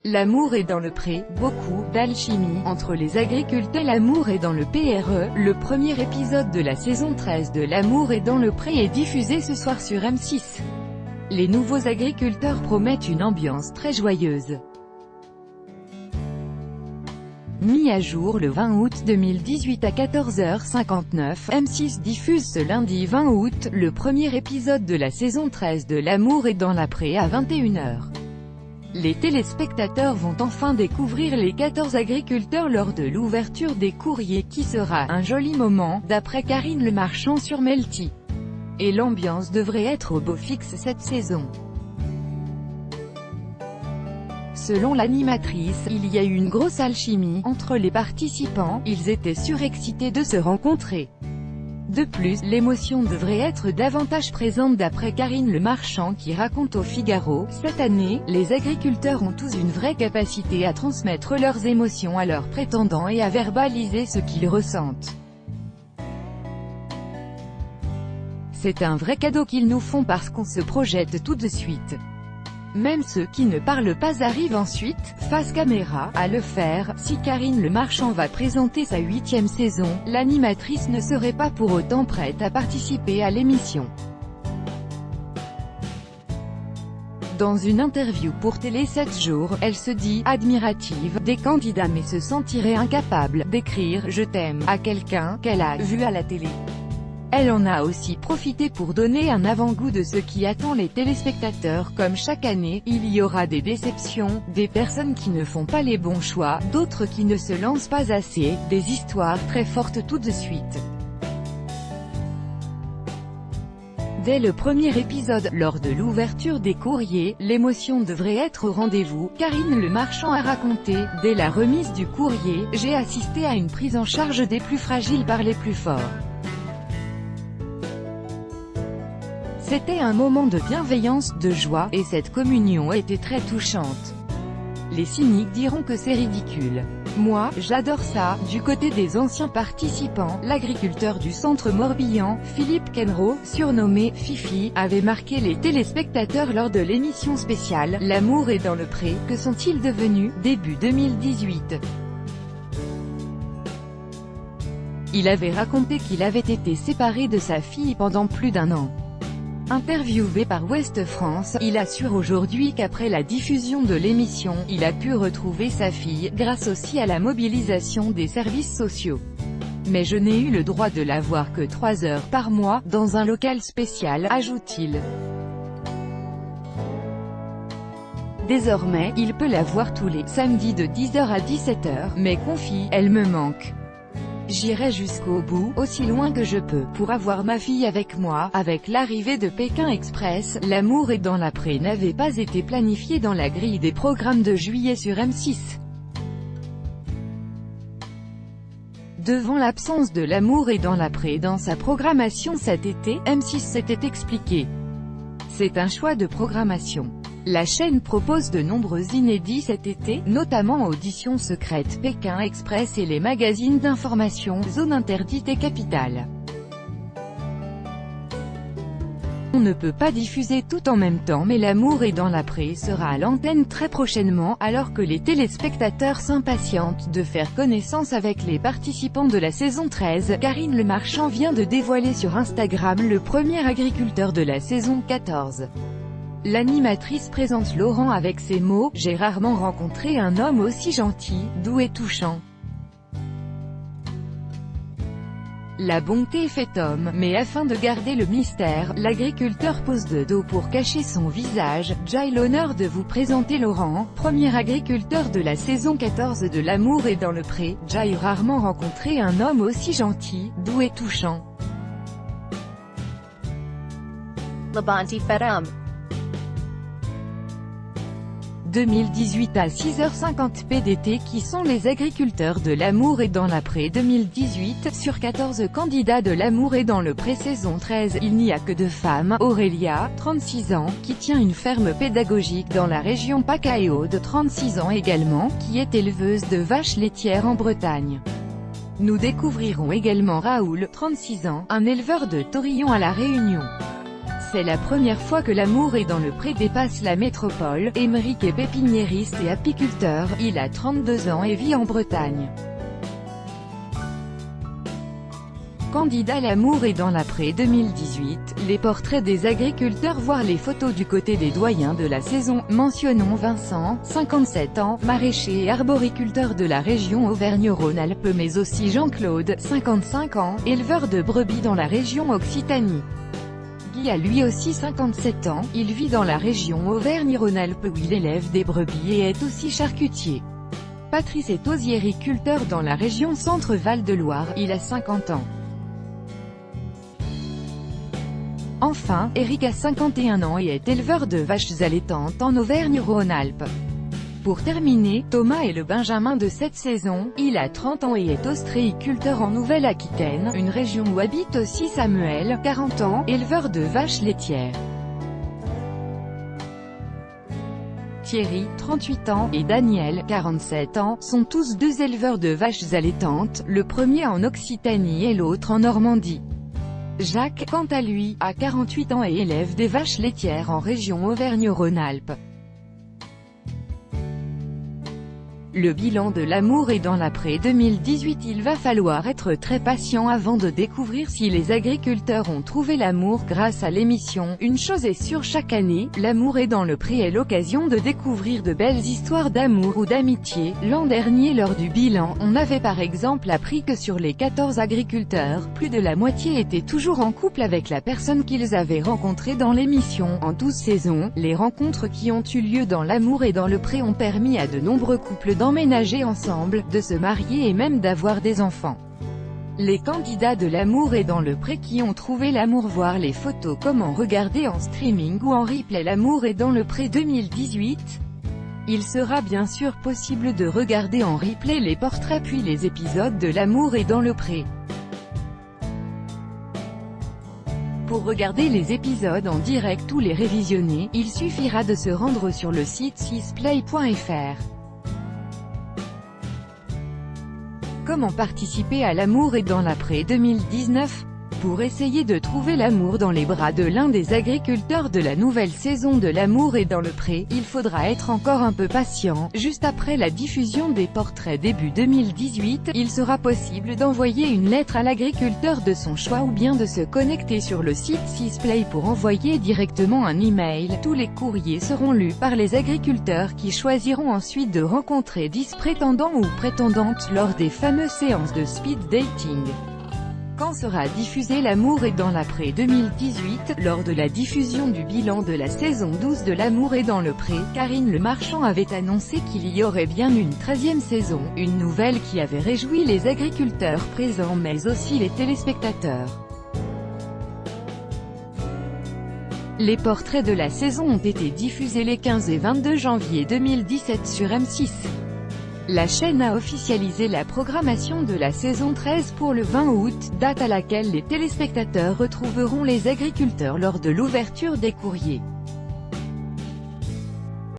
L'amour est dans le pré, beaucoup d'alchimie entre les agriculteurs. L'amour est dans le PRE, le premier épisode de la saison 13 de L'amour est dans le pré est diffusé ce soir sur M6. Les nouveaux agriculteurs promettent une ambiance très joyeuse. Mis à jour le 20 août 2018 à 14h59, M6 diffuse ce lundi 20 août, le premier épisode de la saison 13 de L'amour est dans la pré à 21h. Les téléspectateurs vont enfin découvrir les 14 agriculteurs lors de l'ouverture des courriers qui sera un joli moment, d'après Karine Le Marchand sur Melty. Et l'ambiance devrait être au beau fixe cette saison. Selon l'animatrice, il y a eu une grosse alchimie entre les participants, ils étaient surexcités de se rencontrer. De plus, l'émotion devrait être davantage présente d'après Karine Le Marchand qui raconte au Figaro, cette année, les agriculteurs ont tous une vraie capacité à transmettre leurs émotions à leurs prétendants et à verbaliser ce qu'ils ressentent. C'est un vrai cadeau qu'ils nous font parce qu'on se projette tout de suite. Même ceux qui ne parlent pas arrivent ensuite, face caméra, à le faire. Si Karine Le Marchand va présenter sa 8e saison, l'animatrice ne serait pas pour autant prête à participer à l'émission. Dans une interview pour Télé 7 jours, elle se dit admirative des candidats mais se sentirait incapable d'écrire « Je t'aime » à quelqu'un qu'elle a vu à la télé. Elle en a aussi profité pour donner un avant-goût de ce qui attend les téléspectateurs. Comme chaque année, il y aura des déceptions, des personnes qui ne font pas les bons choix, d'autres qui ne se lancent pas assez, des histoires très fortes tout de suite. Dès le premier épisode, lors de l'ouverture des courriers, l'émotion devrait être au rendez-vous. Karine Le Marchand a raconté, dès la remise du courrier, j'ai assisté à une prise en charge des plus fragiles par les plus forts. C'était un moment de bienveillance, de joie, et cette communion était très touchante. Les cyniques diront que c'est ridicule. Moi, j'adore ça. Du côté des anciens participants, l'agriculteur du centre Morbihan, Philippe Kenro, surnommé Fifi, avait marqué les téléspectateurs lors de l'émission spéciale « L'amour est dans le pré ». Que sont-ils devenus, début 2018 ? Il avait raconté qu'il avait été séparé de sa fille pendant plus d'1 an. Interviewé par Ouest France, il assure aujourd'hui qu'après la diffusion de l'émission, il a pu retrouver sa fille, grâce aussi à la mobilisation des services sociaux. Mais je n'ai eu le droit de la voir que 3 heures par mois, dans un local spécial, ajoute-t-il. Désormais, il peut la voir tous les samedis de 10h à 17h, mais confie, elle me manque. J'irai jusqu'au bout, aussi loin que je peux, pour avoir ma fille avec moi. Avec l'arrivée de Pékin Express, L'amour est dans la pré n'avait pas été planifié dans la grille des programmes de juillet sur M6. Devant l'absence de L'amour est dans la pré dans sa programmation cet été, M6 s'était expliqué. C'est un choix de programmation. La chaîne propose de nombreux inédits cet été, notamment Audition secrète, Pékin Express et les magazines d'information, Zone interdite et Capitale. On ne peut pas diffuser tout en même temps mais L'amour est dans la pré sera à l'antenne très prochainement, alors que les téléspectateurs s'impatientent de faire connaissance avec les participants de la saison 13. Karine Le Marchand vient de dévoiler sur Instagram le premier agriculteur de la saison 14. L'animatrice présente Laurent avec ces mots « J'ai rarement rencontré un homme aussi gentil, doux et touchant. La bonté fait homme, mais afin de garder le mystère, l'agriculteur pose de dos pour cacher son visage. J'ai l'honneur de vous présenter Laurent, premier agriculteur de la saison 14 de L'amour est dans le pré. J'ai rarement rencontré un homme aussi gentil, doux et touchant. La bonté fait homme. 2018 à 6h50 PDT. Qui sont les agriculteurs de L'amour est dans la pré 2018? Sur 14 candidats de L'amour est dans le pré saison 13, il n'y a que 2 femmes. Aurélia, 36 ans, qui tient une ferme pédagogique dans la région PACA, et Aude, 36 ans également, qui est éleveuse de vaches laitières en Bretagne. Nous découvrirons également Raoul, 36 ans, un éleveur de taurillons à La Réunion. C'est la première fois que l'amour est dans le pré dépasse la métropole. Émeric est pépiniériste et apiculteur, il a 32 ans et vit en Bretagne. Candidat L'amour est dans la pré 2018, les portraits des agriculteurs voire les photos du côté des doyens de la saison. Mentionnons Vincent, 57 ans, maraîcher et arboriculteur de la région Auvergne-Rhône-Alpes, mais aussi Jean-Claude, 55 ans, éleveur de brebis dans la région Occitanie. Guy a lui aussi 57 ans, il vit dans la région Auvergne-Rhône-Alpes où il élève des brebis et est aussi charcutier. Patrice est osiericulteur dans la région Centre-Val de Loire, il a 50 ans. Enfin, Eric a 51 ans et est éleveur de vaches allaitantes en Auvergne-Rhône-Alpes. Pour terminer, Thomas est le benjamin de cette saison, il a 30 ans et est ostréiculteur en Nouvelle-Aquitaine, une région où habite aussi Samuel, 40 ans, éleveur de vaches laitières. Thierry, 38 ans, et Daniel, 47 ans, sont tous deux éleveurs de vaches allaitantes, le premier en Occitanie et l'autre en Normandie. Jacques, quant à lui, a 48 ans et élève des vaches laitières en région Auvergne-Rhône-Alpes. Le bilan de l'amour est dans la pré 2018. Il va falloir être très patient avant de découvrir si les agriculteurs ont trouvé l'amour grâce à l'émission. Une chose est sûre, chaque année, l'amour est dans le pré est l'occasion de découvrir de belles histoires d'amour ou d'amitié. L'an dernier, lors du bilan, on avait par exemple appris que sur les 14 agriculteurs, plus de la moitié étaient toujours en couple avec la personne qu'ils avaient rencontrée dans l'émission. En 12 saisons, les rencontres qui ont eu lieu dans l'amour et dans le pré ont permis à de nombreux couples d'emménager ensemble, de se marier et même d'avoir des enfants. Les candidats de l'amour et dans le pré qui ont trouvé l'amour, voir les photos, comment regarder en streaming ou en replay l'amour et dans le pré 2018. Il sera bien sûr possible de regarder en replay les portraits puis les épisodes de l'amour et dans le pré. Pour regarder les épisodes en direct ou les révisionner, il suffira de se rendre sur le site 6play.fr. Comment participer à l'amour et dans la pré 2019? Pour essayer de trouver l'amour dans les bras de l'un des agriculteurs de la nouvelle saison de l'amour et dans le pré, il faudra être encore un peu patient. Juste après la diffusion des portraits début 2018, il sera possible d'envoyer une lettre à l'agriculteur de son choix ou bien de se connecter sur le site 6play pour envoyer directement un email. Tous les courriers seront lus par les agriculteurs qui choisiront ensuite de rencontrer 10 prétendants ou prétendantes lors des fameuses séances de speed dating. Quand sera diffusé l'amour et dans la pré 2018? Lors de la diffusion du bilan de la saison 12 de l'amour et dans le pré, Karine Le Marchand avait annoncé qu'il y aurait bien une 13e saison, une nouvelle qui avait réjoui les agriculteurs présents mais aussi les téléspectateurs. Les portraits de la saison ont été diffusés les 15 et 22 janvier 2017 sur M6. La chaîne a officialisé la programmation de la saison 13 pour le 20 août, date à laquelle les téléspectateurs retrouveront les agriculteurs lors de l'ouverture des courriers.